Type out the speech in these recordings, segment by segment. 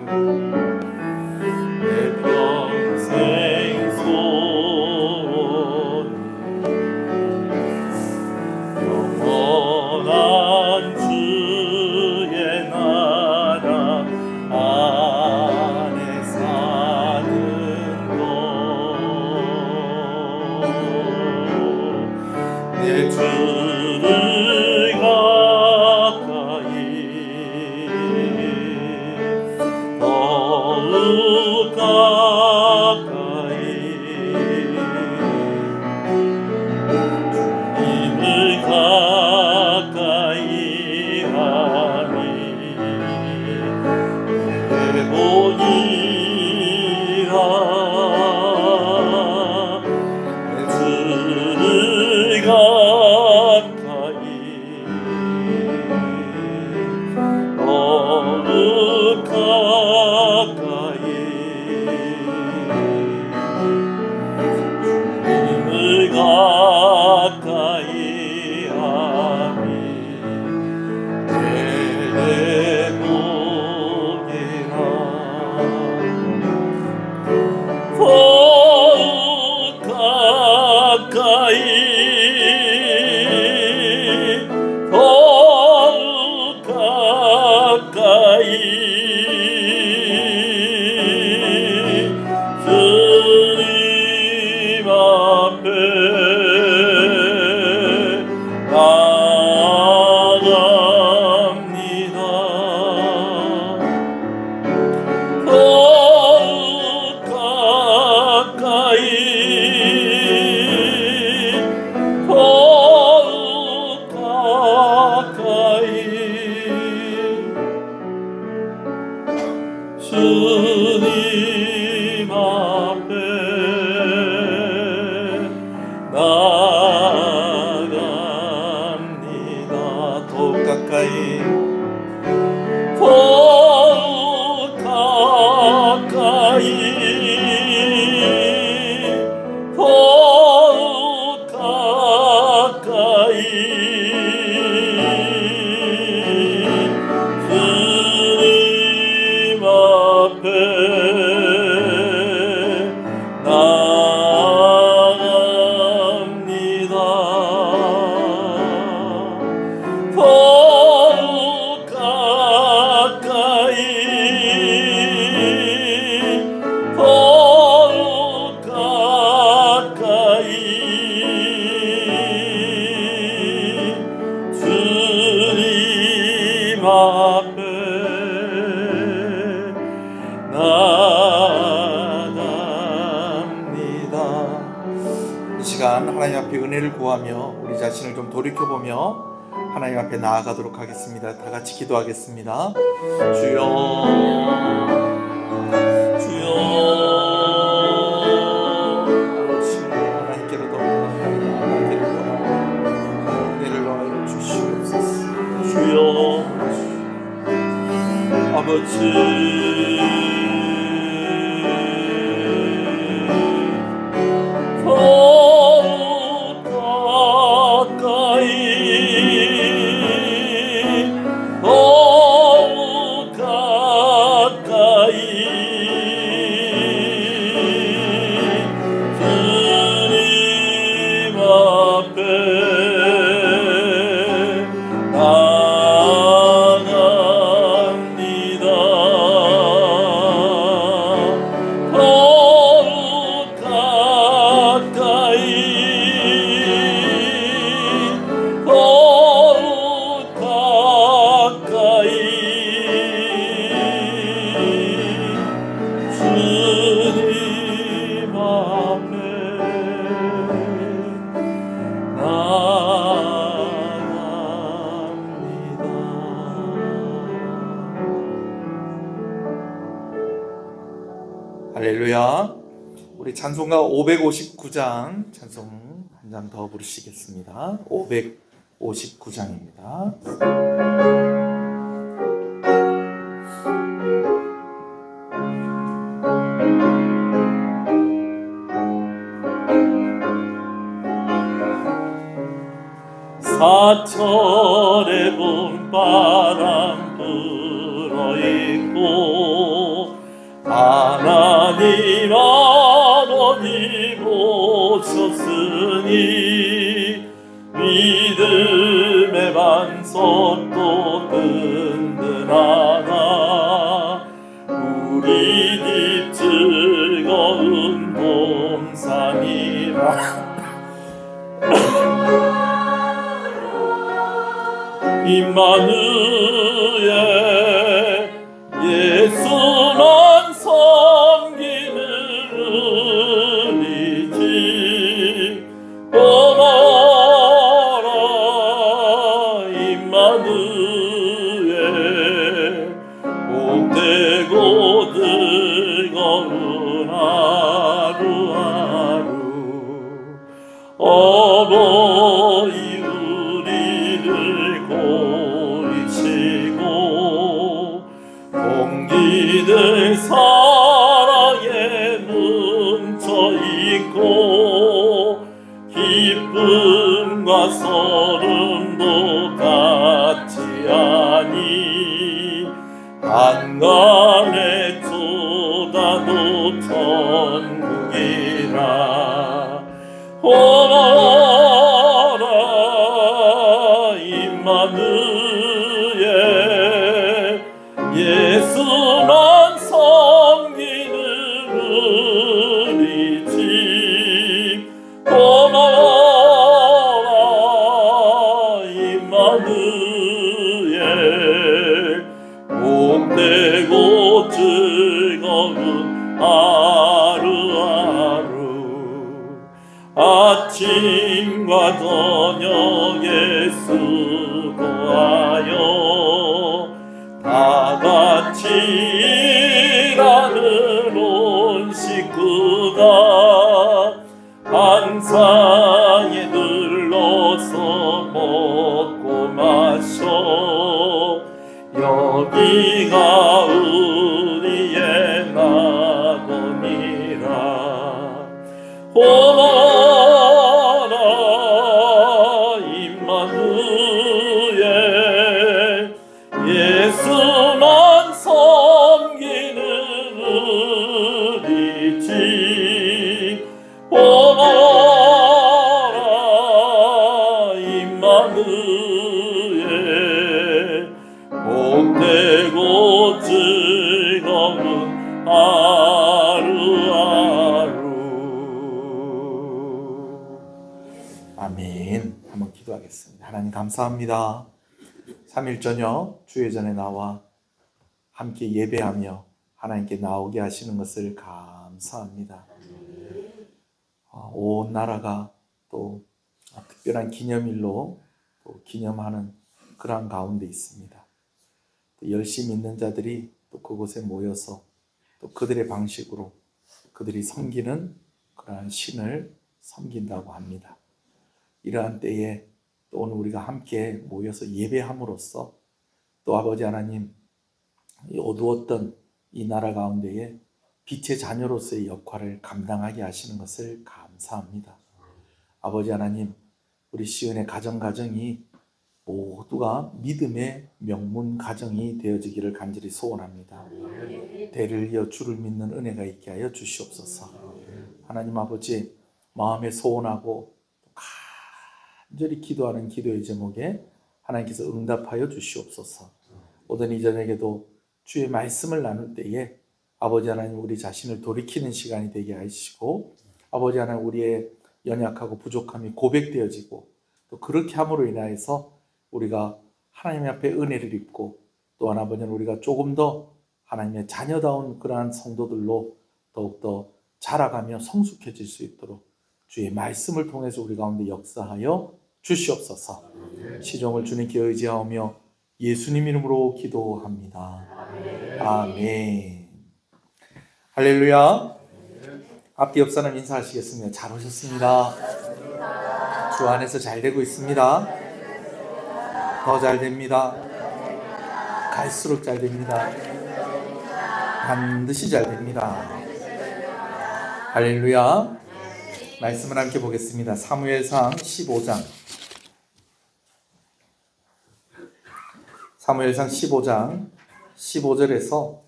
내 평생 소원 영원한 주의 나라 안에 사는 내 주를 가까이 더욱 가까이 주님을 가까이 하니 해보니라 내 주를 가까이 더욱 가까이 주님을 가까이 하니 내보니라 더욱 가까이 더욱 가까이 주님 앞에 나아갑니다. 더욱 가까이 더욱 가까이 주님 앞에 나아갑니다. 더욱 가까이 더욱 가까이 더욱 가까이 주님 앞에 나아갑니다. 더욱 가까이 더욱 가까이 주님 앞에 나아갑니다. 이 시간 하나님 앞에 은혜를 구하며 우리 자신을 좀 돌이켜보며 하나님 앞에 나아가도록 하겠습니다. 다 같이 기도하겠습니다. 주여 주여 하나님께로 은혜를 더하여 주시옵소서. 주여 아버지 더욱 가까이 더욱 가까이 주님 앞에 나아갑니다. 더욱 가까이 더욱 가까이 주님 앞에 나아갑니다. 할렐루야. 우리 찬송가 559장 찬송 한 장 더 부르시겠습니다. 559장입니다. 사철의 봄바람 불어있고 하나님 아버지 모셨으니 믿음의 반석도 든든하다. 우리 집 즐거운 동산이라. 임마누엘 예수만 섬기는 우리 집 오너라. 임마누엘 복되고 즐거운 하루하루. 어버이 동기들 사랑에 뭉쳐있고 기쁨과 서름도 같이 하니 한간의 초다도 천국이라. 오너라 임마누엘 예수만 섬기는 우리 집 오너라. 임마누엘 복되고 즐거운 하루하루. 아침과 저녁에 수고하여 다같이 일하는 온 식구가 한 상에 들러서 먹고 마셔. 여기가 우리의 낙원이라. 오너라 임마누엘 예수만 섬기는 우리 집 오너라. 임마누엘 복되고 즐거운 하루하루. 아멘. 한번 기도하겠습니다. 하나님 감사합니다. 3일 저녁 주회전에 나와 함께 예배하며 하나님께 나오게 하시는 것을 감사합니다. 온 나라가 또 특별한 기념일로 또 기념하는 그러한 가운데 있습니다. 또 열심히 있는 자들이 또 그곳에 모여서 또 그들의 방식으로 그들이 섬기는 그러한 신을 섬긴다고 합니다. 이러한 때에 또 오늘 우리가 함께 모여서 예배함으로써 또 아버지 하나님 이 어두웠던 이 나라 가운데에 빛의 자녀로서의 역할을 감당하게 하시는 것을 감사합니다. 아버지 하나님 우리 시은의 가정이 모두가 믿음의 명문 가정이 되어지기를 간절히 소원합니다. 대를 이어 주를 믿는 은혜가 있게 하여 주시옵소서. 하나님 아버지 마음에 소원하고 간절히 기도하는 기도의 제목에 하나님께서 응답하여 주시옵소서. 오늘 이 저녁에도 주의 말씀을 나눌 때에 아버지 하나님 우리 자신을 돌이키는 시간이 되게 하시고 아버지 하나님 우리의 연약하고 부족함이 고백되어지고 또 그렇게 함으로 인하여서 우리가 하나님 앞에 은혜를 입고 또한 아버지는 우리가 조금 더 하나님의 자녀다운 그러한 성도들로 더욱더 자라가며 성숙해질 수 있도록 주의 말씀을 통해서 우리 가운데 역사하여 주시옵소서. 시종을 주님께 의지하며 예수님 이름으로 기도합니다. 아멘. 할렐루야. 앞뒤 옆 사람 인사하시겠습니다. 잘 오셨습니다. 주 안에서 잘 되고 있습니다. 더 잘 됩니다. 갈수록 잘 됩니다. 반드시 잘 됩니다. 할렐루야. 말씀을 함께 보겠습니다. 사무엘상 15장. 사무엘상 15장 15절에서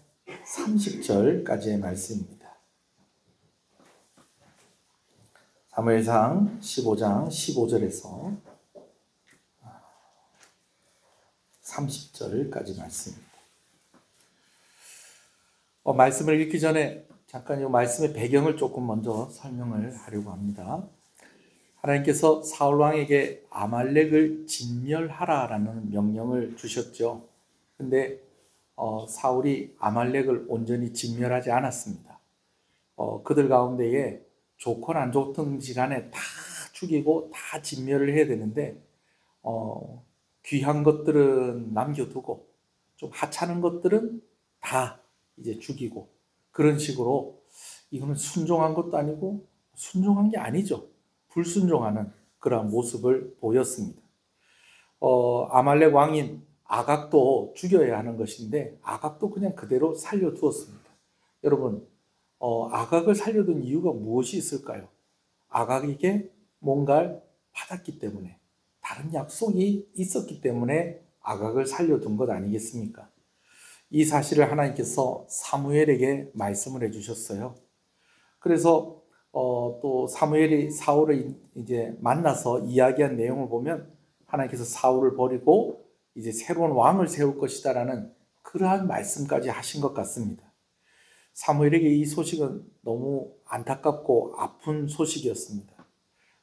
30절까지의 말씀입니다. 사무엘상 15장 15절에서 30절까지 말씀입니다. 말씀을 읽기 전에 잠깐 이 말씀의 배경을 조금 먼저 설명을 하려고 합니다. 하나님께서 사울 왕에게 아말렉을 진멸하라라는 명령을 주셨죠. 근데 사울이 아말렉을 온전히 진멸하지 않았습니다. 그들 가운데에 좋건 안 좋든지 간에 다 죽이고 다 진멸을 해야 되는데 귀한 것들은 남겨두고 좀 하찮은 것들은 다 이제 죽이고, 그런 식으로 이거는 순종한 것도 아니고 순종한 게 아니죠. 불순종하는 그런 모습을 보였습니다. 아말렉 왕인 아각도 죽여야 하는 것인데 아각도 그냥 그대로 살려두었습니다. 여러분, 아각을 살려둔 이유가 무엇이 있을까요? 아각에게 뭔가를 받았기 때문에, 다른 약속이 있었기 때문에 아각을 살려둔 것 아니겠습니까? 이 사실을 하나님께서 사무엘에게 말씀을 해주셨어요. 그래서 또 사무엘이 사울을 이제 만나서 이야기한 내용을 보면 하나님께서 사울을 버리고 이제 새로운 왕을 세울 것이다라는 그러한 말씀까지 하신 것 같습니다. 사무엘에게 이 소식은 너무 안타깝고 아픈 소식이었습니다.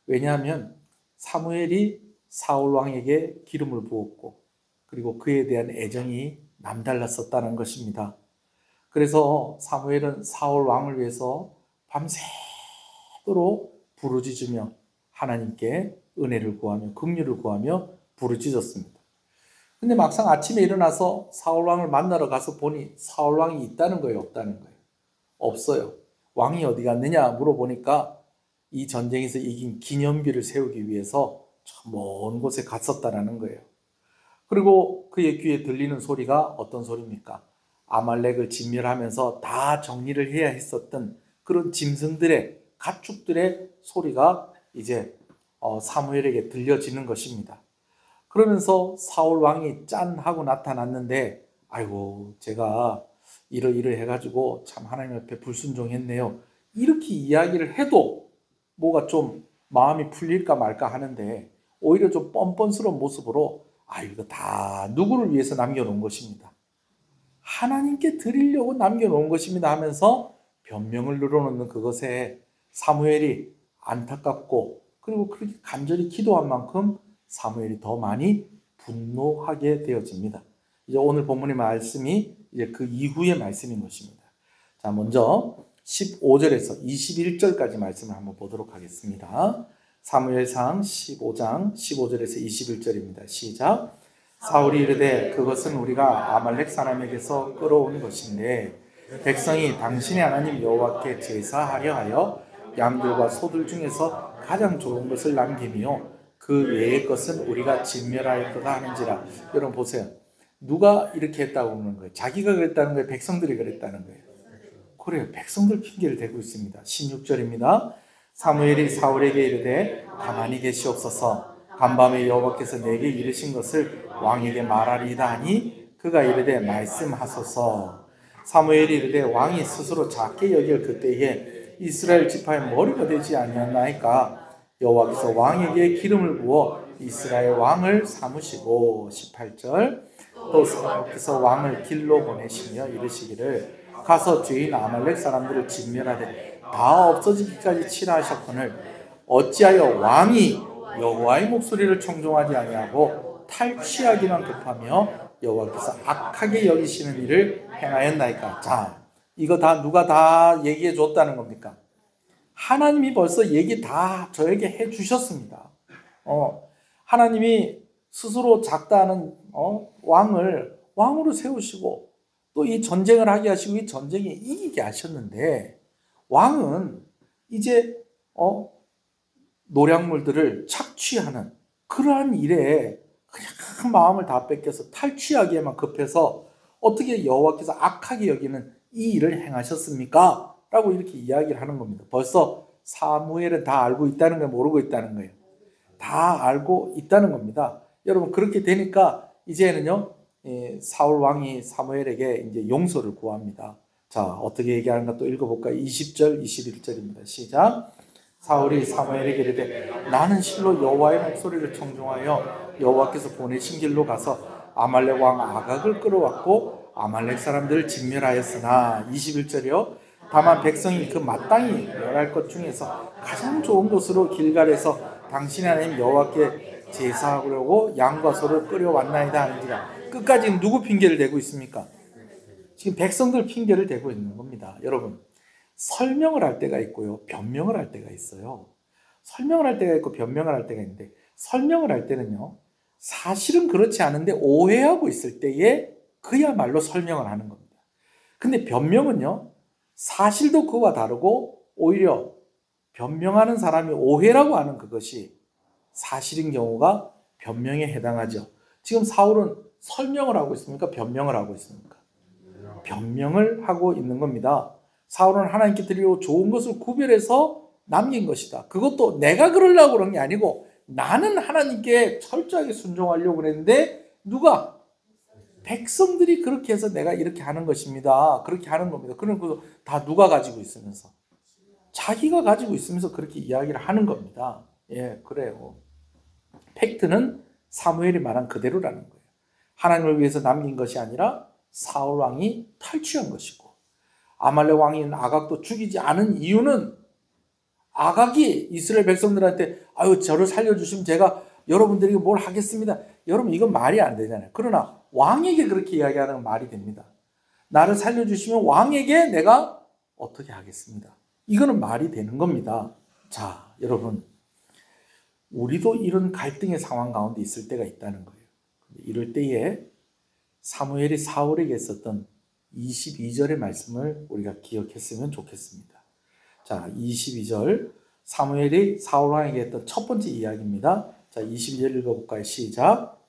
왜냐하면 사무엘이 사울 왕에게 기름을 부었고 그리고 그에 대한 애정이 남달랐었다는 것입니다. 그래서 사무엘은 사울 왕을 위해서 밤새도록 부르짖으며 하나님께 은혜를 구하며 긍휼을 구하며 부르짖었습니다. 근데 막상 아침에 일어나서 사울 왕을 만나러 가서 보니 사울 왕이 있다는 거예요, 없다는 거예요? 없어요. 왕이 어디 갔느냐 물어보니까 이 전쟁에서 이긴 기념비를 세우기 위해서 저 먼 곳에 갔었다라는 거예요. 그리고 그의 귀에 들리는 소리가 어떤 소리입니까? 아말렉을 진멸하면서 다 정리를 해야 했었던 그런 짐승들의, 가축들의 소리가 이제 사무엘에게 들려지는 것입니다. 그러면서 사울 왕이 짠 하고 나타났는데, 아이고 제가 이러이러 해가지고 참 하나님 앞에 불순종했네요, 이렇게 이야기를 해도 뭐가 좀 마음이 풀릴까 말까 하는데 오히려 좀 뻔뻔스러운 모습으로 이거 다 누구를 위해서 남겨놓은 것입니다, 하나님께 드리려고 남겨놓은 것입니다 하면서 변명을 늘어놓는 그것에 사무엘이 안타깝고 그리고 그렇게 간절히 기도한 만큼 사무엘이 더 많이 분노하게 되어집니다. 이제 오늘 본문의 말씀이 이제 그 이후의 말씀인 것입니다. 자, 먼저 15절에서 21절까지 말씀을 한번 보도록 하겠습니다. 사무엘상 15장 15절에서 21절입니다. 시작. 사울이 이르되 그것은 우리가 아말렉 사람에게서 끌어온 것인데 백성이 당신의 하나님 여호와께 제사하려 하여 양들과 소들 중에서 가장 좋은 것을 남기며 그 외의 것은 우리가 진멸하였도다 하는지라. 여러분 보세요. 누가 이렇게 했다고 그러는 거예요? 자기가 그랬다는 거예요? 백성들이 그랬다는 거예요? 그래요. 백성들 핑계를 대고 있습니다. 16절입니다. 사무엘이 사울에게 이르되 가만히 계시옵소서. 간밤에 여호와께서 내게 이르신 것을 왕에게 말하리이다 하니 그가 이르되 말씀하소서. 사무엘이 이르되 왕이 스스로 작게 여길 그때에 이스라엘 지파의 머리가 되지 아니었나이까. 여호와께서 왕에게 기름을 부어 이스라엘 왕을 삼으시고. 18절. 또 여호와께서 왕을 길로 보내시며 이르시기를 가서 죄인 아말렉 사람들을 진멸하되 다 없어지기까지 치라 하셨거늘 어찌하여 왕이 여호와의 목소리를 청종하지 아니하고 탈취하기만 급하며 여호와께서 악하게 여기시는 일을 행하였나이까. 자, 이거 다 누가 다 얘기해 줬다는 겁니까? 하나님이 벌써 얘기 다 저에게 해 주셨습니다. 하나님이 스스로 작다는 왕을 왕으로 세우시고 또 이 전쟁을 하게 하시고 이 전쟁에 이기게 하셨는데, 왕은 이제 노략물들을 착취하는 그러한 일에 그냥 마음을 다 뺏겨서 탈취하기에만 급해서 어떻게 여호와께서 악하게 여기는 이 일을 행하셨습니까? 라고 이렇게 이야기를 하는 겁니다. 벌써 사무엘은 다 알고 있다는 거예요? 모르고 있다는 거예요? 다 알고 있다는 겁니다. 여러분, 그렇게 되니까 이제는요, 사울 왕이 사무엘에게 이제 용서를 구합니다. 자, 어떻게 얘기하는가 또 읽어볼까요? 20절, 21절입니다. 시작. 사울이 사무엘에게 이르되 나는 실로 여호와의 목소리를 청종하여 여호와께서 보내신 길로 가서 아말렉 왕 아각을 끌어왔고 아말렉 사람들을 진멸하였으나 21절이요. 다만 백성이 그 마땅히 멸할 것 중에서 가장 좋은 곳으로 길갈에서 당신의 하나님 여호와께 제사하려고 양과 소를 끌어왔나이다 하는지라. 끝까지 누구 핑계를 대고 있습니까? 지금 백성들 핑계를 대고 있는 겁니다. 여러분, 설명을 할 때가 있고요, 변명을 할 때가 있어요. 설명을 할 때가 있고 변명을 할 때가 있는데, 설명을 할 때는요, 사실은 그렇지 않은데 오해하고 있을 때에 그야말로 설명을 하는 겁니다. 근데 변명은요, 사실도 그와 다르고 오히려 변명하는 사람이 오해라고 하는 그것이 사실인 경우가 변명에 해당하죠. 지금 사울은 설명을 하고 있습니까? 변명을 하고 있습니까? 변명을 하고 있는 겁니다. 사울은 하나님께 드리고 좋은 것을 구별해서 남긴 것이다. 그것도 내가 그러려고 그런 게 아니고 나는 하나님께 철저하게 순종하려고 그랬는데 누가? 백성들이 그렇게 해서 내가 이렇게 하는 것입니다. 그렇게 하는 겁니다. 그런 거 다 누가 가지고 있으면서? 자기가 가지고 있으면서 그렇게 이야기를 하는 겁니다. 예, 그래요. 팩트는 사무엘이 말한 그대로라는 거예요. 하나님을 위해서 남긴 것이 아니라 사울 왕이 탈취한 것이고, 아말렉 왕인 아각도 죽이지 않은 이유는 아각이 이스라엘 백성들한테 아유 저를 살려주시면 제가 여러분들에게 뭘 하겠습니다. 여러분 이건 말이 안 되잖아요. 그러나 왕에게 그렇게 이야기하는 건 말이 됩니다. 나를 살려주시면 왕에게 내가 어떻게 하겠습니다. 이거는 말이 되는 겁니다. 자, 여러분, 우리도 이런 갈등의 상황 가운데 있을 때가 있다는 거예요. 이럴 때에 사무엘이 사울에게 썼던 22절의 말씀을 우리가 기억했으면 좋겠습니다. 자, 22절 사무엘이 사울 왕에게 했던 첫 번째 이야기입니다. 자, 22절 읽어볼까요? 시작.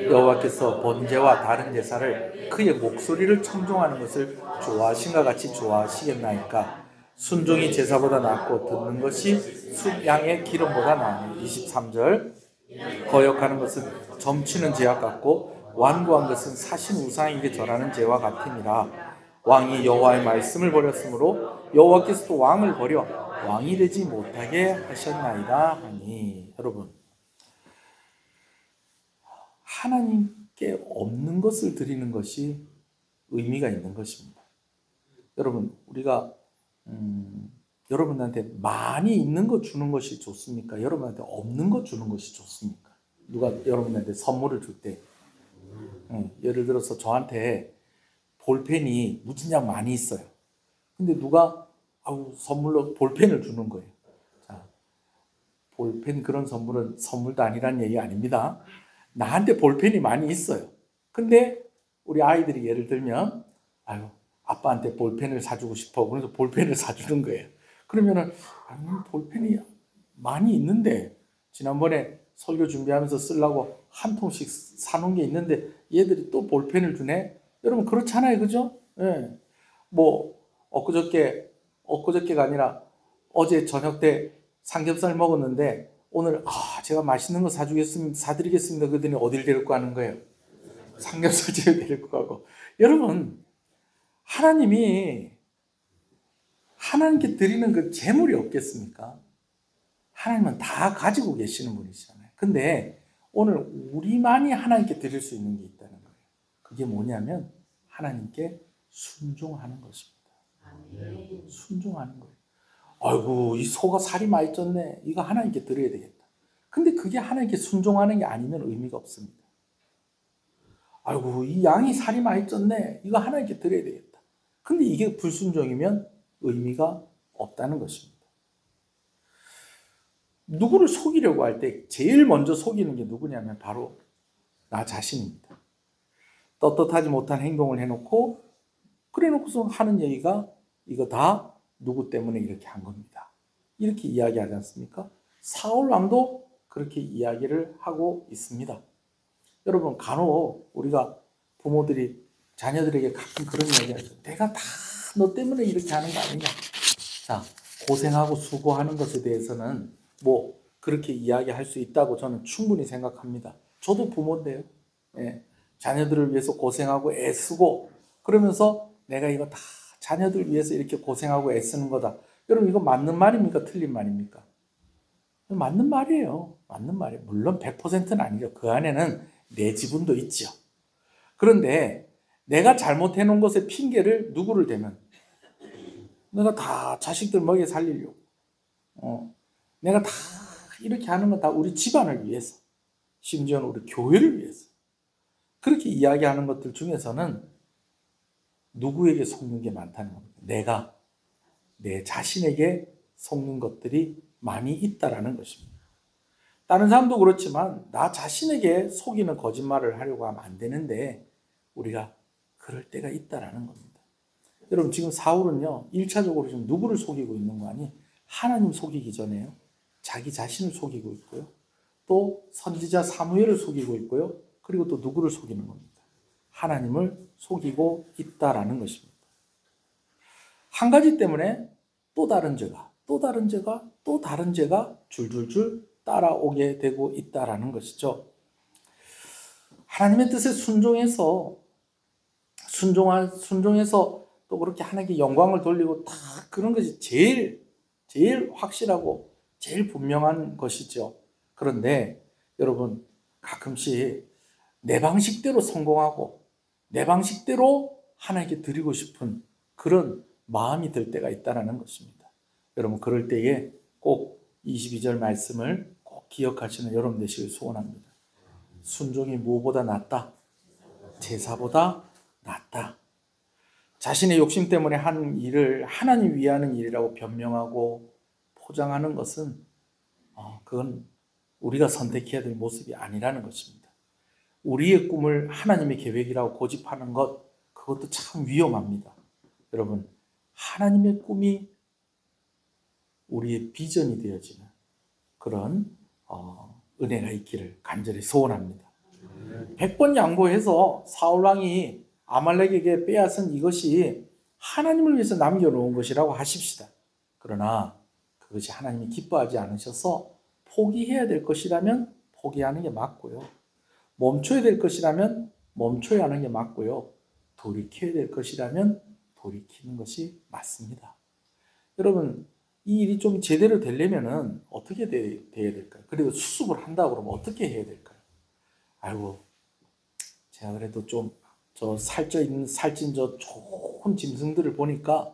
여호와께서 번제와 다른 제사를 그의 목소리를 청종하는 것을 좋아하신가 같이 좋아하시겠나이까? 순종이 제사보다 낫고 듣는 것이 양의 기름보다 나으니. 23절 거역하는 것은 점치는 죄악 같고 완고한 것은 사신 우상에게 절하는 죄와 같으니라. 왕이 여호와의 말씀을 버렸으므로 여호와께서도 왕을 버려 왕이 되지 못하게 하셨나이다 하니. 여러분, 하나님께 없는 것을 드리는 것이 의미가 있는 것입니다. 여러분, 우리가 여러분한테 많이 있는 거 주는 것이 좋습니까? 여러분한테 없는 거 주는 것이 좋습니까? 누가 여러분한테 선물을 줄 때, 예를 들어서 저한테 볼펜이 무진장 많이 있어요. 근데 누가 선물로 볼펜을 주는 거예요. 자, 볼펜 그런 선물은 선물도 아니라는 얘기 아닙니다. 나한테 볼펜이 많이 있어요. 근데 우리 아이들이 예를 들면 아빠한테 볼펜을 사주고 싶어. 그래서 볼펜을 사주는 거예요. 그러면은 볼펜이 많이 있는데 지난번에 설교 준비하면서 쓰려고 한 통씩 사놓은 게 있는데 얘들이 또 볼펜을 주네. 여러분 그렇잖아요, 그죠? 예. 뭐 엊그저께가 아니라 어제 저녁 때 삼겹살 먹었는데 오늘 제가 맛있는 거 사드리겠습니다. 그러더니 어딜 데리고 가는 거예요? 삼겹살 집에 데리고 가고. 여러분, 하나님이 하나님께 드리는 그 재물이 없겠습니까? 하나님은 다 가지고 계시는 분이시잖아요. 근데 오늘 우리만이 하나님께 드릴 수 있는 게 있다는 거예요. 그게 뭐냐면 하나님께 순종하는 것입니다. 순종하는 거예요. 아이고, 이 소가 살이 많이 쪘네. 이거 하나님께 드려야 되겠다. 근데 그게 하나님께 순종하는 게 아니면 의미가 없습니다. 아이고, 이 양이 살이 많이 쪘네. 이거 하나님께 드려야 되겠다. 근데 이게 불순종이면 의미가 없다는 것입니다. 누구를 속이려고 할 때 제일 먼저 속이는 게 누구냐면 바로 나 자신입니다. 떳떳하지 못한 행동을 해놓고 그래놓고서 하는 얘기가 이거 다 누구 때문에 이렇게 한 겁니다. 이렇게 이야기하지 않습니까? 사울 왕도 그렇게 이야기를 하고 있습니다. 여러분, 간혹 우리가 부모들이 자녀들에게 가끔 그런 이야기를 하죠. 내가 다 너 때문에 이렇게 하는 거 아니냐. 자, 고생하고 수고하는 것에 대해서는 뭐 그렇게 이야기할 수 있다고 저는 충분히 생각합니다. 저도 부모인데요. 예, 자녀들을 위해서 고생하고 애쓰고 그러면서 내가 이거 다 자녀들 위해서 이렇게 고생하고 애쓰는 거다. 여러분 이거 맞는 말입니까? 틀린 말입니까? 맞는 말이에요. 맞는 말이에요. 물론 100%는 아니죠. 그 안에는 내 지분도 있죠. 그런데 내가 잘못해 놓은 것에 핑계를 누구를 대면 내가 다 자식들 먹여 살리려고 내가 다 이렇게 하는 건 다 우리 집안을 위해서, 심지어는 우리 교회를 위해서 그렇게 이야기하는 것들 중에서는 누구에게 속는 게 많다는 겁니다. 내가 내 자신에게 속는 것들이 많이 있다라는 것입니다. 다른 사람도 그렇지만 나 자신에게 속이는 거짓말을 하려고 하면 안 되는데 우리가 그럴 때가 있다라는 겁니다. 여러분 지금 사울은요 1차적으로 지금 누구를 속이고 있는 거 아니? 하나님 속이기 전에요 자기 자신을 속이고 있고요, 또 선지자 사무엘을 속이고 있고요, 그리고 또 누구를 속이는 겁니다? 하나님을 속이고 있다라는 것입니다. 한 가지 때문에 또 다른 죄가, 또 다른 죄가, 또 다른 죄가 줄줄줄 따라오게 되고 있다라는 것이죠. 하나님의 뜻에 순종해서 또 그렇게 하나님께 영광을 돌리고 다 그런 것이 제일 확실하고 제일 분명한 것이죠. 그런데 여러분 가끔씩 내 방식대로 성공하고 내 방식대로 하나님께 드리고 싶은 그런 마음이 들 때가 있다는 것입니다. 여러분 그럴 때에 꼭 22절 말씀을 꼭 기억하시는 여러분 되시길 소원합니다. 순종이 무엇보다 낫다? 제사보다 낫다. 자신의 욕심 때문에 하는 일을 하나님 위하는 일이라고 변명하고 포장하는 것은 그건 우리가 선택해야 될 모습이 아니라는 것입니다. 우리의 꿈을 하나님의 계획이라고 고집하는 것, 그것도 참 위험합니다. 여러분 하나님의 꿈이 우리의 비전이 되어지는 그런 은혜가 있기를 간절히 소원합니다. 100번 양보해서 사울왕이 아말렉에게 빼앗은 이것이 하나님을 위해서 남겨놓은 것이라고 하십시다. 그러나 그것이 하나님이 기뻐하지 않으셔서 포기해야 될 것이라면 포기하는 게 맞고요, 멈춰야 될 것이라면 멈춰야 하는 게 맞고요, 돌이켜야 될 것이라면 돌이키는 것이 맞습니다. 여러분 이 일이 좀 제대로 되려면 어떻게 돼야 될까요? 그리고 수습을 한다고 그러면 어떻게 해야 될까요? 아이고 제가 그래도 좀 살찐 저 좋은 짐승들을 보니까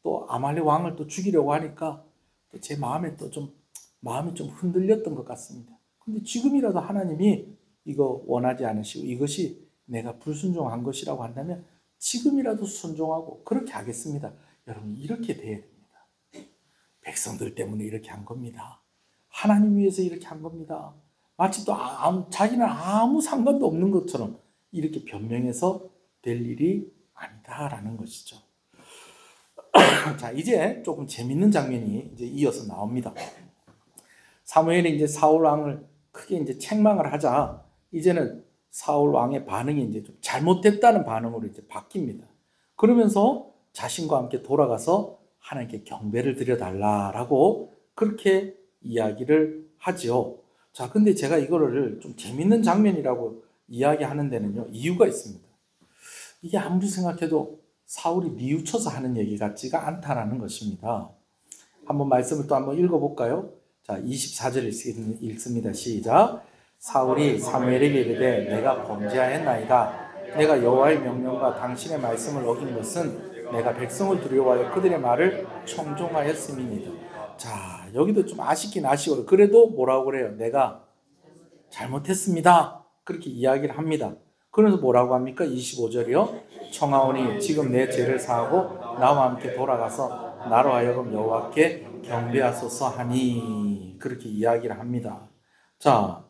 또 아말렉 왕을 또 죽이려고 하니까 또 제 마음이 좀 흔들렸던 것 같습니다. 근데 지금이라도 하나님이 이거 원하지 않으시고 이것이 내가 불순종한 것이라고 한다면 지금이라도 순종하고 그렇게 하겠습니다. 여러분 이렇게 돼야 됩니다. 백성들 때문에 이렇게 한 겁니다. 하나님 위해서 이렇게 한 겁니다. 마치 또 자기는 아무 상관도 없는 것처럼 이렇게 변명해서 될 일이 아니다라는 것이죠. 자, 이제 조금 재밌는 장면이 이제 이어서 나옵니다. 사무엘이 이제 사울 왕을 크게 이제 책망을 하자 이제는 사울 왕의 반응이 이제 좀 잘못됐다는 반응으로 이제 바뀝니다. 그러면서 자신과 함께 돌아가서 하나님께 경배를 드려달라라고 그렇게 이야기를 하죠. 자, 근데 제가 이거를 좀 재밌는 장면이라고 이야기하는 데는요, 이유가 있습니다. 이게 아무리 생각해도 사울이 뉘우쳐서 하는 얘기 같지가 않다라는 것입니다. 한번 말씀을 또 한번 읽어볼까요? 자, 24절 읽습니다. 시작. 사울이 사무엘에게 이르되 내가 범죄하였나이다. 내가 여호와의 명령과 당신의 말씀을 어긴 것은 내가 백성을 두려워하여 그들의 말을 청종하였음이니이다. 자, 여기도 좀 아쉽긴 아쉬워요. 그래도 뭐라고 그래요? 내가 잘못했습니다. 그렇게 이야기를 합니다. 그래서 뭐라고 합니까? 25절이요. 청하오니 지금 내 죄를 사하고 나와 함께 돌아가서 나로 하여금 여호와께 경배하소서 하니 그렇게 이야기를 합니다. 자,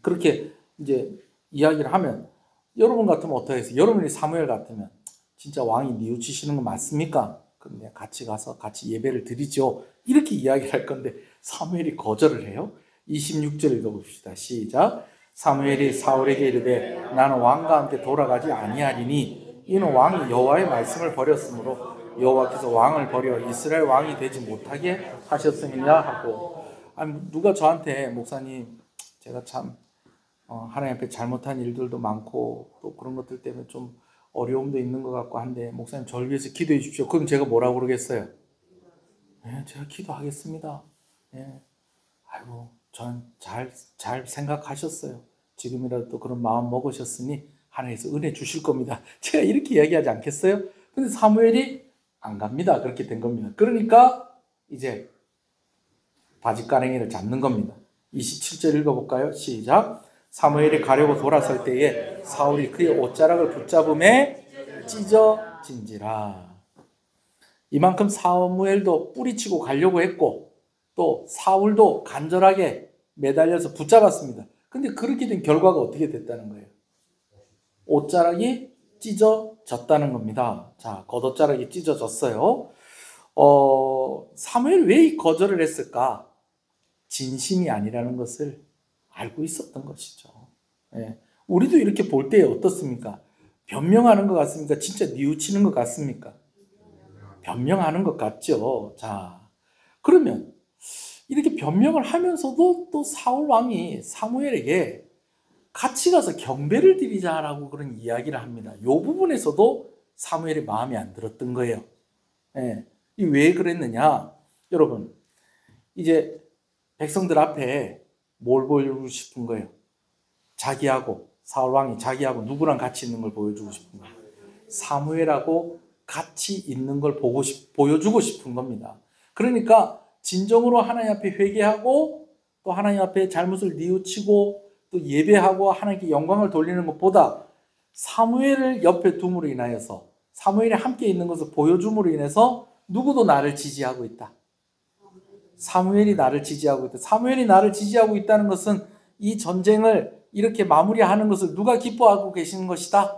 그렇게 이제 이야기를 하면 여러분 같으면 어떻게 해서 여러분이 사무엘 같으면 진짜 왕이 뉘우치시는 거 맞습니까? 그럼 내가 같이 가서 같이 예배를 드리죠. 이렇게 이야기를 할 건데 사무엘이 거절을 해요. 26절 읽어봅시다. 시작. 사무엘이 사울에게 이르되 나는 왕과 함께 돌아가지 아니하리니 이는 왕이 여호와의 말씀을 버렸으므로 여호와께서 왕을 버려 이스라엘 왕이 되지 못하게 하셨음이냐 하고, 아니 누가 저한테 목사님 제가 참 하나님 앞에 잘못한 일들도 많고 또 그런 것들 때문에 좀 어려움도 있는 것 같고 한데 목사님 저를 위해서 기도해 주십시오. 그럼 제가 뭐라고 그러겠어요? 네, 제가 기도하겠습니다. 네. 아이고, 전 잘 생각하셨어요. 지금이라도 또 그런 마음 먹으셨으니 하나님께서 은혜 주실 겁니다. 제가 이렇게 이야기하지 않겠어요? 근데 사무엘이 안 갑니다. 그렇게 된 겁니다. 그러니까 이제 바짓가랭이를 잡는 겁니다. 27절 읽어볼까요? 시작. 사무엘이 가려고 돌아설 때에 사울이 그의 옷자락을 붙잡음에 찢어진지라. 이만큼 사무엘도 뿌리치고 가려고 했고 또 사울도 간절하게 매달려서 붙잡았습니다. 근데 그렇게 된 결과가 어떻게 됐다는 거예요? 옷자락이 찢어졌다는 겁니다. 자, 겉옷자락이 찢어졌어요. 사무엘 왜 거절을 했을까? 진심이 아니라는 것을 알고 있었던 것이죠. 예. 우리도 이렇게 볼 때 어떻습니까? 변명하는 것 같습니까? 진짜 뉘우치는 것 같습니까? 변명하는 것 같죠. 자, 그러면 이렇게 변명을 하면서도 또 사울 왕이 사무엘에게 같이 가서 경배를 드리자라고 그런 이야기를 합니다. 이 부분에서도 사무엘이 마음에 안 들었던 거예요. 예. 왜 그랬느냐? 여러분, 이제 백성들 앞에 뭘 보여주고 싶은 거예요? 자기하고, 사울 왕이 자기하고 누구랑 같이 있는 걸 보여주고 싶은 거예요. 사무엘하고 같이 있는 걸 보여주고 싶은 겁니다. 그러니까 진정으로 하나님 앞에 회개하고 또 하나님 앞에 잘못을 뉘우치고 또 예배하고 하나님께 영광을 돌리는 것보다 사무엘을 옆에 둠으로 인하여서 사무엘이 함께 있는 것을 보여줌으로 인해서 누구도 나를 지지하고 있다. 사무엘이 나를 지지하고 있다. 사무엘이 나를 지지하고 있다는 것은 이 전쟁을 이렇게 마무리하는 것을 누가 기뻐하고 계시는 것이다?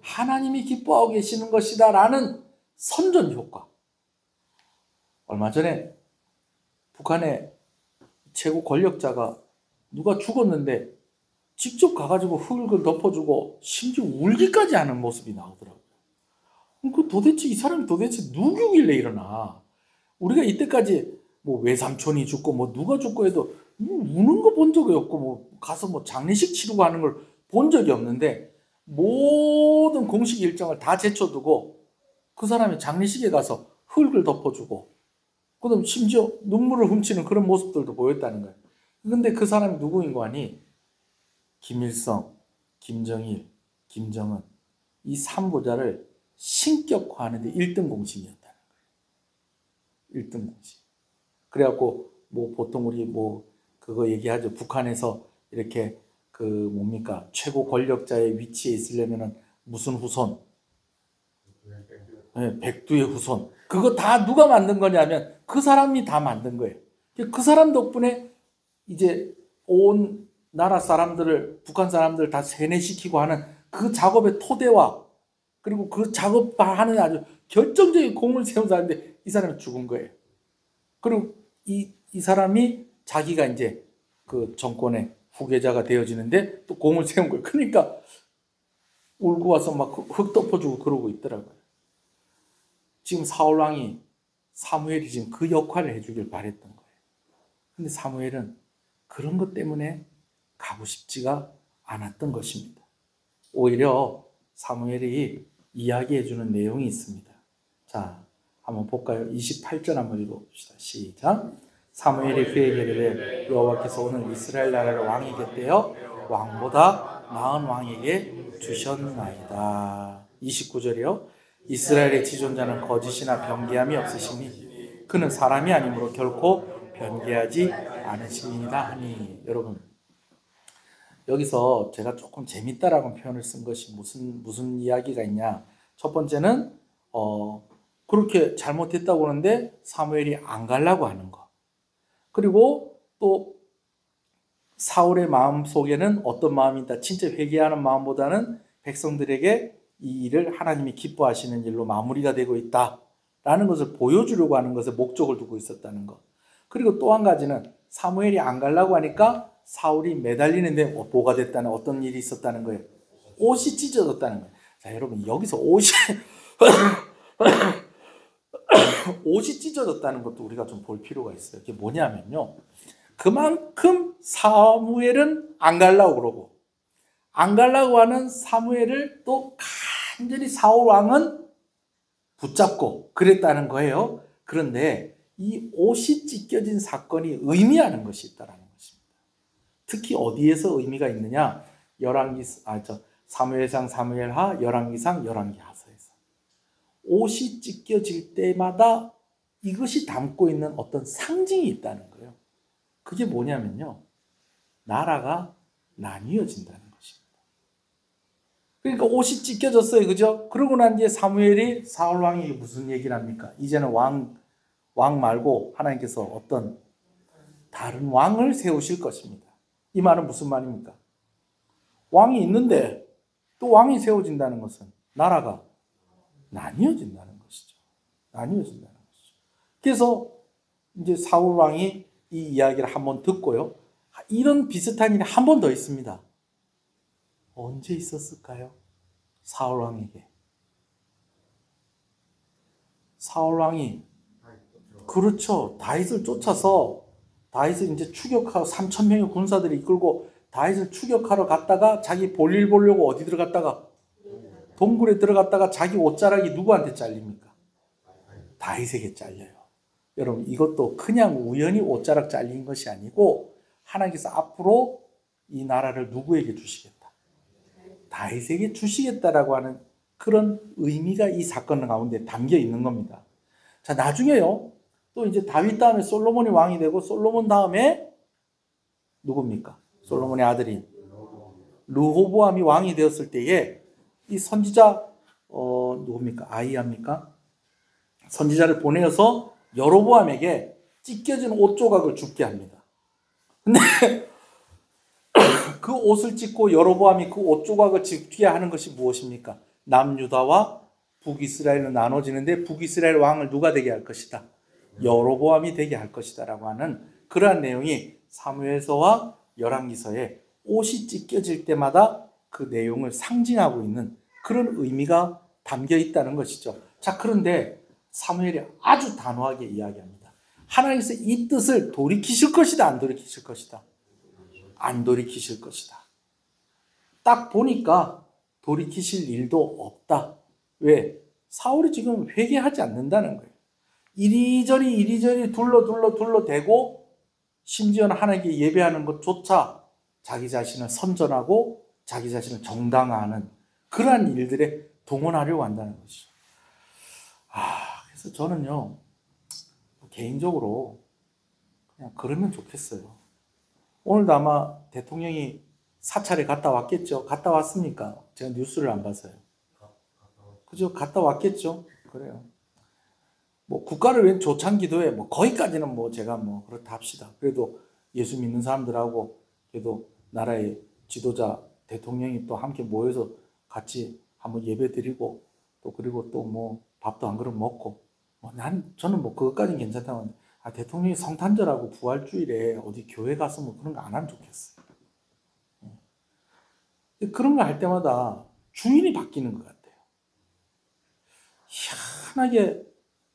하나님이 기뻐하고 계시는 것이다 라는 선전 효과. 얼마 전에 북한의 최고 권력자가 누가 죽었는데 직접 가가지고 흙을 덮어주고 심지어 울기까지 하는 모습이 나오더라고요. 그 도대체 이 사람이 도대체 누구길래 일어나? 우리가 이때까지 뭐 외삼촌이 죽고 뭐 누가 죽고 해도 우는 거 본 적이 없고 뭐 가서 뭐 장례식 치르고 하는 걸 본 적이 없는데 모든 공식 일정을 다 제쳐두고 그 사람이 장례식에 가서 흙을 덮어주고 그다음 심지어 눈물을 훔치는 그런 모습들도 보였다는 거예요. 근데 그 사람이 누구인 거 아니? 김일성, 김정일, 김정은 이 3부자를 신격화하는데 1등 공신이었다는 거예요. 1등 공신. 그래갖고 뭐 보통 우리 뭐 그거 얘기하죠. 북한에서 이렇게 그 뭡니까 최고 권력자의 위치에 있으려면은 무슨 후손? 네, 백두의 후손. 그거 다 누가 만든 거냐면 그 사람이 다 만든 거예요. 그 사람 덕분에 이제 온 나라 사람들을 북한 사람들 다 세뇌시키고 하는 그 작업의 토대와 그리고 그 작업하는 아주 결정적인 공을 세운 사람인데 이 사람이 죽은 거예요. 그리고 이 사람이 자기가 이제 그 정권의 후계자가 되어지는데 또 공을 세운 거예요. 그러니까 울고 와서 막 흙 덮어주고 그러고 있더라고요. 지금 사울 왕이 사무엘이 지금 그 역할을 해주길 바랬던 거예요. 근데 사무엘은 그런 것 때문에 가고 싶지가 않았던 것입니다. 오히려 사무엘이 이야기해주는 내용이 있습니다. 자, 한번 볼까요? 28절 한번 읽어봅시다. 시작. 사무엘이 그에게 이르되 여호와께서 오늘 이스라엘 나라를 왕에게 떼어 왕보다 나은 왕에게 주셨나이다. 29절이요. 이스라엘의 지존자는 거짓이나 변개함이 없으시니 그는 사람이 아니므로 결코 변개하지 않으시리이다 하니. 여러분, 여기서 제가 조금 재밌다라고 표현을 쓴 것이 무슨 이야기가 있냐. 첫 번째는 그렇게 잘못했다고 하는데 사무엘이 안 가려고 하는 거. 그리고 또 사울의 마음 속에는 어떤 마음이 있다. 진짜 회개하는 마음보다는 백성들에게 이 일을 하나님이 기뻐하시는 일로 마무리가 되고 있다라는 것을 보여주려고 하는 것에 목적을 두고 있었다는 것. 그리고 또 한 가지는 사무엘이 안 가려고 하니까 사울이 매달리는데 뭐가 됐다는 어떤 일이 있었다는 거예요. 옷이 찢어졌다는 거예요. 자, 여러분 여기서 옷이 찢어졌다는 것도 우리가 좀 볼 필요가 있어요. 그게 뭐냐면요. 그만큼 사무엘은 안 가려고 그러고 안 가려고 하는 사무엘을 또 완전히 사울 왕은 붙잡고 그랬다는 거예요. 그런데 이 옷이 찢겨진 사건이 의미하는 것이 있다는 것입니다. 특히 어디에서 의미가 있느냐? 사무엘상, 사무엘하, 열왕기상, 열왕기하서에서 옷이 찢겨질 때마다 이것이 담고 있는 어떤 상징이 있다는 거예요. 그게 뭐냐면요, 나라가 나뉘어진다는 것입니다. 그러니까 옷이 찢겨졌어요, 그죠? 그러고 난 뒤에 사무엘이 사울 왕에게 무슨 얘기를 합니까? 이제는 왕 말고 하나님께서 어떤 다른 왕을 세우실 것입니다. 이 말은 무슨 말입니까? 왕이 있는데 또 왕이 세워진다는 것은 나라가 나뉘어진다는 것이죠. 나뉘어진다는 것이죠. 그래서 이제 사울 왕이 이 이야기를 한번 듣고요. 이런 비슷한 일이 한 번 더 있습니다. 언제 있었을까요? 사울 왕에게. 사울 왕이 그렇죠. 다윗을 쫓아서 다윗을 이제 추격하고 3,000명의 군사들이 이끌고 다윗을 추격하러 갔다가 자기 볼일 보려고 어디 들어갔다가 동굴에 들어갔다가 자기 옷자락이 누구한테 잘립니까? 다윗에게 잘려요. 여러분, 이것도 그냥 우연히 옷자락 잘린 것이 아니고 하나님께서 앞으로 이 나라를 누구에게 주시겠다? 다윗에게 주시겠다라고 하는 그런 의미가 이 사건 가운데 담겨 있는 겁니다. 자, 나중에요. 또 이제 다윗 다음에 솔로몬이 왕이 되고 솔로몬 다음에 누굽니까? 솔로몬의 아들인 르호보암이 왕이 되었을 때에 이 선지자 누굽니까? 아히야입니까? 선지자를 보내어서 여로보암에게 찢겨진 옷 조각을 줍게 합니다. 근데 그 옷을 찢고 여로보암이 그 옷 조각을 줍게 하는 것이 무엇입니까? 남유다와 북이스라엘로 나눠지는데 북이스라엘 왕을 누가 되게 할 것이다? 여로보암이 되게 할 것이다 라고 하는 그러한 내용이 사무엘서와 열왕기서에 옷이 찢겨질 때마다 그 내용을 상징하고 있는 그런 의미가 담겨 있다는 것이죠. 자, 그런데 사무엘이 아주 단호하게 이야기합니다. 하나님께서 이 뜻을 돌이키실 것이다, 안 돌이키실 것이다? 안 돌이키실 것이다. 딱 보니까 돌이키실 일도 없다. 왜? 사울이 지금 회개하지 않는다는 거예요. 이리저리 둘러대고 심지어는 하나님께 예배하는 것조차 자기 자신을 선전하고 자기 자신을 정당화하는 그러한 일들에 동원하려고 한다는 것이죠. 그래서 저는요, 개인적으로 그냥 그러면 좋겠어요. 오늘도 아마 대통령이 사찰에 갔다 왔겠죠? 갔다 왔습니까? 제가 뉴스를 안 봐서요. 그죠? 갔다 왔겠죠? 그래요. 뭐 국가를 위한 조창 기도에 뭐 거기까지는 뭐 제가 뭐 그렇다 합시다. 그래도 예수 믿는 사람들하고 그래도 나라의 지도자 대통령이 또 함께 모여서 같이 한번 예배 드리고 또 그리고 또 뭐 밥도 한 그릇 먹고 저는 뭐 그것까지는 괜찮다고 하는데 대통령이 성탄절하고 부활주일에 어디 교회 가서 뭐 그런 거 안 하면 좋겠어요. 그런 거 할 때마다 주인이 바뀌는 것 같아요. 희한하게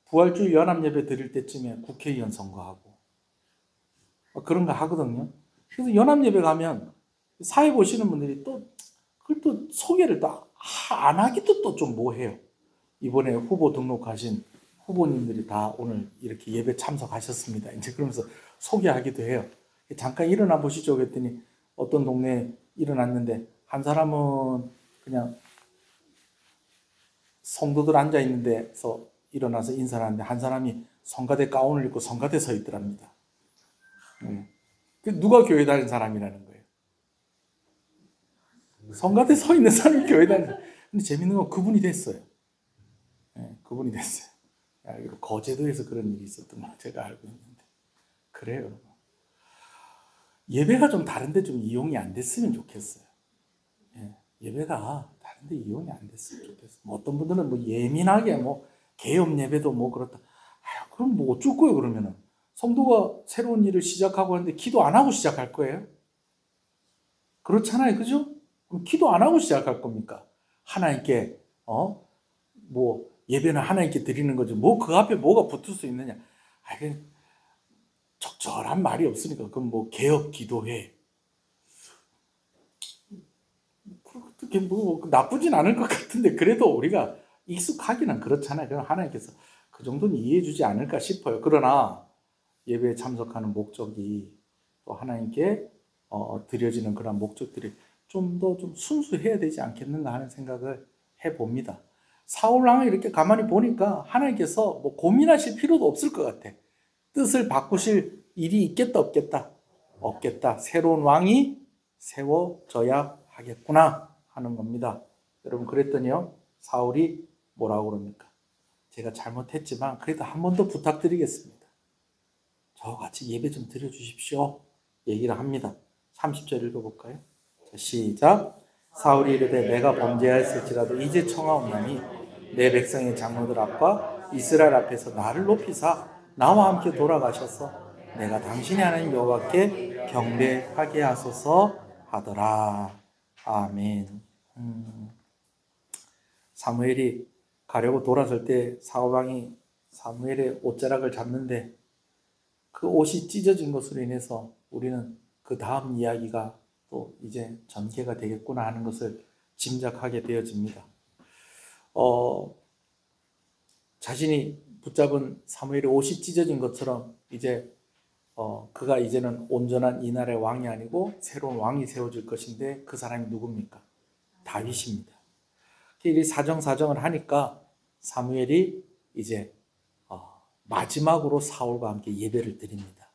부활주일 연합예배 드릴 때쯤에 국회의원 선거하고 그런 거 하거든요. 그래서 연합예배 가면 사회 보시는 분들이 또 그걸 또 소개를 또 안 하기도 또 좀 뭐해요. 이번에 후보 등록하신 후보님들이 다 오늘 이렇게 예배 참석하셨습니다. 이제 그러면서 소개하기도 해요. 잠깐 일어나 보시죠. 그랬더니 어떤 동네에 일어났는데 한 사람은 그냥 성도들 앉아 있는 데서 일어나서 인사를 하는데 한 사람이 성가대 가운을 입고 성가대 서 있더랍니다. 누가 교회 다니는 사람이라는 거예요. 성가대 서 있는 사람이 교회 다니는. 근데 재밌는 건 그분이 됐어요. 그분이 됐어요. 거제도에서 그런 일이 있었던 걸 제가 알고 있는데. 그래요. 예배가 좀 다른데 좀 이용이 안 됐으면 좋겠어요. 예배가 다른데 이용이 안 됐으면 좋겠어요. 뭐 어떤 분들은 뭐 예민하게 뭐 개업 예배도 뭐 그렇다. 그럼 뭐 어쩔 거예요, 그러면은? 성도가 새로운 일을 시작하고 하는데 기도 안 하고 시작할 거예요? 그렇잖아요, 그죠? 그럼 기도 안 하고 시작할 겁니까? 하나님께, 뭐, 예배는 하나님께 드리는 거죠. 뭐, 그 앞에 뭐가 붙을 수 있느냐? 적절한 말이 없으니까. 그럼 뭐, 개업 기도회. 그게 뭐 나쁘진 않을 것 같은데 그래도 우리가 익숙하기는 그렇잖아요. 그럼 하나님께서 그 정도는 이해해 주지 않을까 싶어요. 그러나 예배에 참석하는 목적이 또 하나님께 드려지는 그런 목적들이 좀 더 좀 순수해야 되지 않겠는가 하는 생각을 해봅니다. 사울 왕을 이렇게 가만히 보니까 하나님께서 뭐 고민하실 필요도 없을 것 같아. 뜻을 바꾸실 일이 있겠다 없겠다? 없겠다. 새로운 왕이 세워져야 하겠구나 하는 겁니다. 여러분 그랬더니요 사울이 뭐라고 그럽니까? 제가 잘못했지만 그래도 한 번 더 부탁드리겠습니다. 저같이 예배 좀 드려주십시오. 얘기를 합니다. 30절 읽어볼까요? 자, 시작. 사울이 이르되 내가 범죄하였을지라도 이제 청하옵나니 내 백성의 장로들 앞과 이스라엘 앞에서 나를 높이사 나와 함께 돌아가셔서 내가 당신의 하나님 여호와께 경배하게 하소서 하더라. 아멘. 사무엘이 가려고 돌아설 때 사울왕이 사무엘의 옷자락을 잡는데 그 옷이 찢어진 것으로 인해서 우리는 그 다음 이야기가 또 이제 전개가 되겠구나 하는 것을 짐작하게 되어집니다. 자신이 붙잡은 사무엘의 옷이 찢어진 것처럼 이제 그가 이제는 온전한 이 나라의 왕이 아니고 새로운 왕이 세워질 것인데 그 사람이 누굽니까? 다윗입니다. 이 사정사정을 하니까 사무엘이 이제 마지막으로 사울과 함께 예배를 드립니다.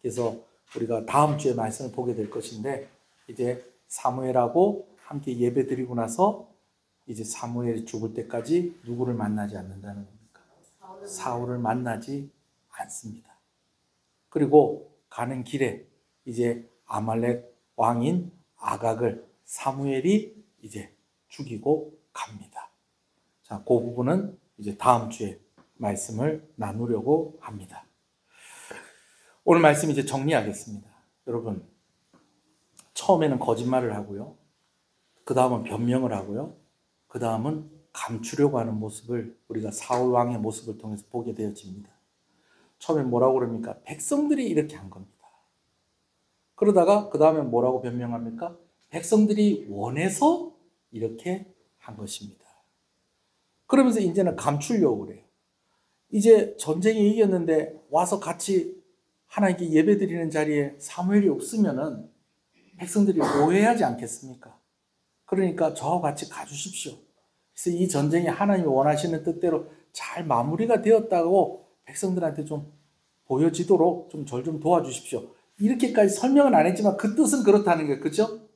그래서 우리가 다음 주에 말씀을 보게 될 것인데 이제 사무엘하고 함께 예배 드리고 나서 이제 사무엘이 죽을 때까지 누구를 만나지 않는다는 겁니까? 사울을 만나지 않습니다. 그리고 가는 길에 이제 아말렉 왕인 아각을 사무엘이 이제 죽이고 갑니다. 자, 그 부분은 이제 다음 주에 말씀을 나누려고 합니다. 오늘 말씀 이제 정리하겠습니다. 여러분, 처음에는 거짓말을 하고요. 그 다음은 변명을 하고요. 그 다음은 감추려고 하는 모습을 우리가 사울 왕의 모습을 통해서 보게 되어집니다. 처음에 뭐라고 그럽니까? 백성들이 이렇게 한 겁니다. 그러다가 그 다음에 뭐라고 변명합니까? 백성들이 원해서 이렇게 한 것입니다. 그러면서 이제는 감추려고 그래요. 이제 전쟁이 이겼는데 와서 같이 하나님께 예배드리는 자리에 사무엘이 없으면은 백성들이 오해하지 않겠습니까? 그러니까 저와 같이 가주십시오. 그래서 이 전쟁이 하나님이 원하시는 뜻대로 잘 마무리가 되었다고 백성들한테 좀 보여지도록 좀 절 좀 도와주십시오. 이렇게까지 설명은 안 했지만 그 뜻은 그렇다는 거예요. 그렇죠?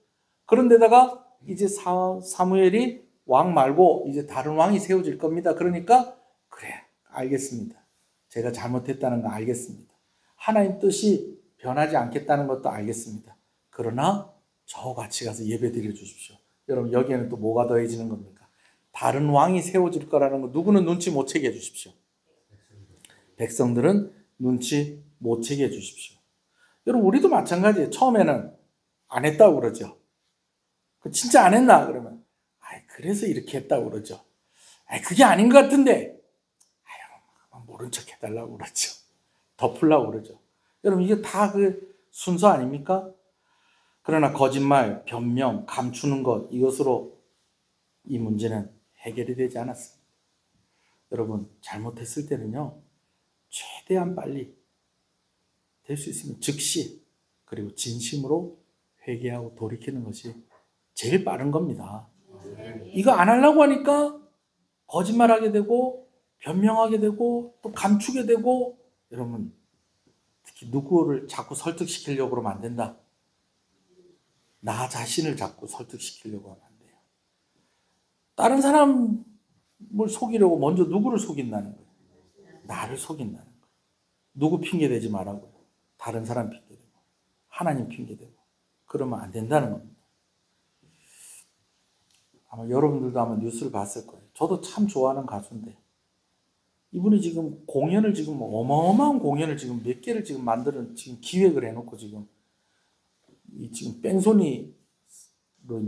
그런데다가 이제 사무엘이 왕 말고 이제 다른 왕이 세워질 겁니다. 그러니까 그래, 알겠습니다. 제가 잘못했다는 거 알겠습니다. 하나님 뜻이 변하지 않겠다는 것도 알겠습니다. 그러나 저와 같이 가서 예배 드려 주십시오. 여러분 여기에는 또 뭐가 더해지는 겁니까? 다른 왕이 세워질 거라는 거 누구는 눈치 못 채게 해주십시오. 백성들은 눈치 못 채게 해주십시오. 여러분 우리도 마찬가지예요. 처음에는 안 했다고 그러죠. 진짜 안 했나? 그러면 그래서 이렇게 했다고 그러죠. 그게 아닌 것 같은데 모른 척 해달라고 그러죠. 덮으려고 그러죠. 여러분 이게 다 그 순서 아닙니까? 그러나 거짓말, 변명, 감추는 것 이것으로 이 문제는 해결이 되지 않았습니다. 여러분 잘못했을 때는요 최대한 빨리 될 수 있으면 즉시 그리고 진심으로 회개하고 돌이키는 것이 제일 빠른 겁니다. 이거 안 하려고 하니까 거짓말하게 되고 변명하게 되고 또 감추게 되고 여러분 특히 누구를 자꾸 설득시키려고 그러면 안 된다. 나 자신을 자꾸 설득시키려고 하면 안 돼요. 다른 사람을 속이려고 먼저 누구를 속인다는 거예요? 나를 속인다는 거예요. 누구 핑계대지 말라고요. 다른 사람 핑계대고 하나님 핑계대고 그러면 안 된다는 겁니다. 아마 여러분들도 아마 뉴스를 봤을 거예요. 저도 참 좋아하는 가수인데 이분이 지금 공연을 지금 어마어마한 공연을 지금 몇 개를 지금 만드는 지금 기획을 해놓고 지금 뺑소니로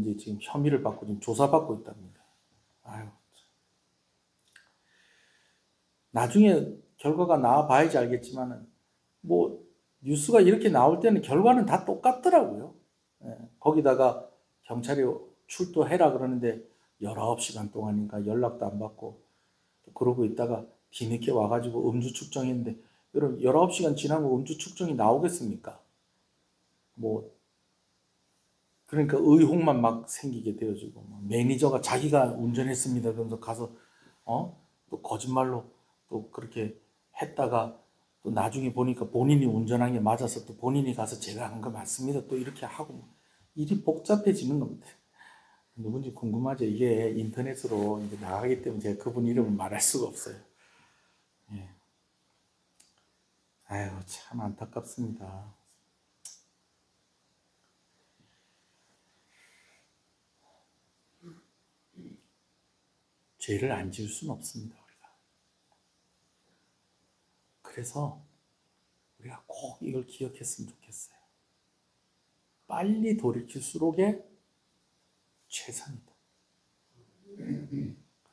이제 지금 혐의를 받고 지금 조사받고 있답니다. 아유, 나중에 결과가 나와봐야지 알겠지만은 뭐 뉴스가 이렇게 나올 때는 결과는 다 똑같더라고요. 거기다가 경찰이 출도해라 그러는데 19시간 동안인가 연락도 안 받고 그러고 있다가 뒤늦게 와가지고 음주 측정했는데 여러분 19시간 지나면 음주 측정이 나오겠습니까? 뭐 그러니까 의혹만 막 생기게 되어지고 매니저가 자기가 운전했습니다 그러면서 가서 또 거짓말로 또 그렇게 했다가 또 나중에 보니까 본인이 운전한 게 맞아서 또 본인이 가서 제가 한 거 맞습니다 또 이렇게 하고 일이 복잡해지는 겁니다. 누군지 궁금하죠? 이게 인터넷으로 이제 나가기 때문에 제가 그분 이름을 말할 수가 없어요. 예. 아유, 참 안타깝습니다. 죄를 안 지을 수는 없습니다, 우리가. 그래서 우리가 꼭 이걸 기억했으면 좋겠어요. 빨리 돌이킬수록에 최선이다.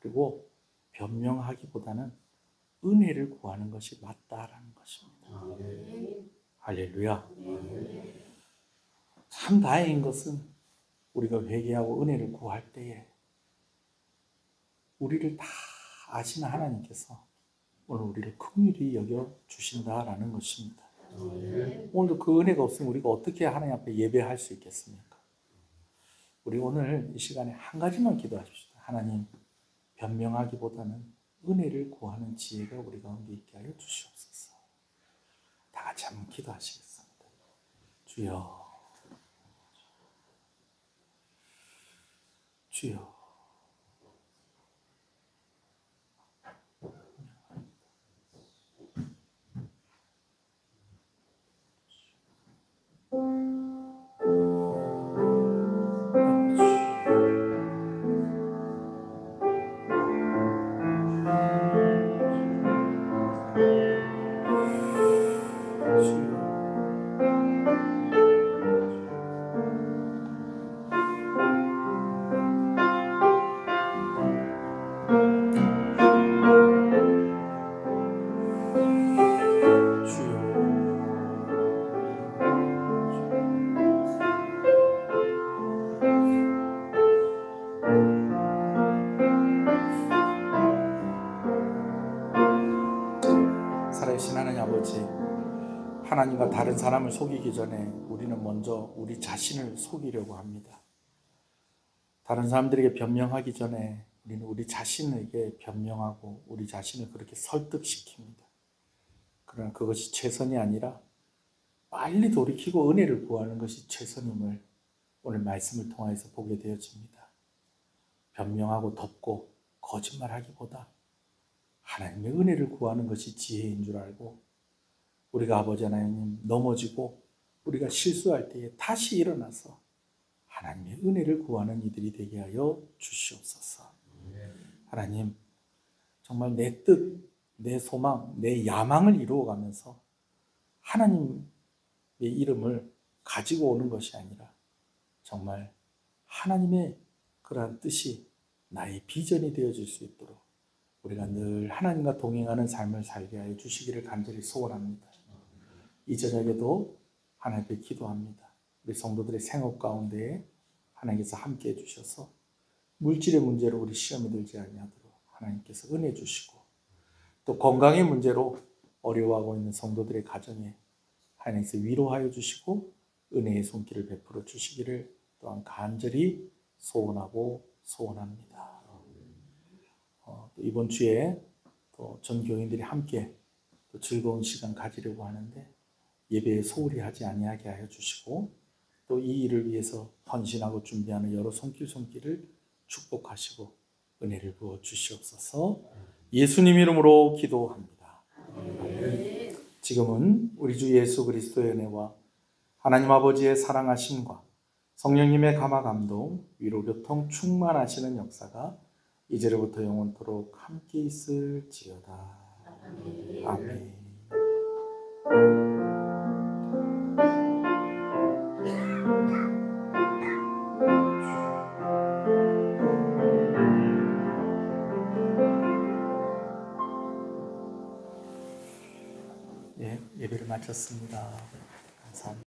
그리고 변명하기보다는 은혜를 구하는 것이 맞다라는 것입니다. 할렐루야. 참 다행인 것은 우리가 회개하고 은혜를 구할 때에 우리를 다 아시는 하나님께서 오늘 우리를 긍휼히 여겨 주신다라는 것입니다. 오늘도 그 은혜가 없으면 우리가 어떻게 하나님 앞에 예배할 수 있겠습니까? 우리 오늘 이 시간에 한 가지만 기도하십시오. 하나님, 변명하기보다는 은혜를 구하는 지혜가 우리 가운데 있게 하여 주시옵소서. 다 같이 한번 기도하시겠습니다. 주여, 주여. 살아계신 하나님 아버지, 하나님과 다른 사람을 속이기 전에 우리는 먼저 우리 자신을 속이려고 합니다. 다른 사람들에게 변명하기 전에 우리는 우리 자신에게 변명하고 우리 자신을 그렇게 설득시킵니다. 그러나 그것이 최선이 아니라 빨리 돌이키고 은혜를 구하는 것이 최선임을 오늘 말씀을 통해서 보게 되어집니다. 변명하고 덮고 거짓말하기보다 하나님의 은혜를 구하는 것이 지혜인 줄 알고 우리가 아버지 하나님 넘어지고 우리가 실수할 때에 다시 일어나서 하나님의 은혜를 구하는 이들이 되게 하여 주시옵소서. 하나님, 정말 내 뜻, 내 소망, 내 야망을 이루어가면서 하나님의 이름을 가지고 오는 것이 아니라 정말 하나님의 그러한 뜻이 나의 비전이 되어질 수 있도록 우리가 늘 하나님과 동행하는 삶을 살게 하여 주시기를 간절히 소원합니다. 이 저녁에도 하나님 앞에 기도합니다. 우리 성도들의 생업 가운데에 하나님께서 함께 해주셔서 물질의 문제로 우리 시험에 들지 아니하도록 하나님께서 은혜 주시고 또 건강의 문제로 어려워하고 있는 성도들의 가정에 하나님께서 위로하여 주시고 은혜의 손길을 베풀어 주시기를 또한 간절히 소원하고 소원합니다. 또 이번 주에 또 전 교인들이 함께 또 즐거운 시간 가지려고 하는데 예배에 소홀히 하지 아니하게 하여 주시고 또 이 일을 위해서 헌신하고 준비하는 여러 손길을 축복하시고 은혜를 부어 주시옵소서. 예수님 이름으로 기도합니다. 지금은 우리 주 예수 그리스도의 은혜와 하나님 아버지의 사랑하심과 성령님의 감화 감동, 위로 교통 충만하시는 역사가 이제로부터 영원토록 함께 있을지어다. 아멘. 예배를 마쳤습니다. 감사합니다.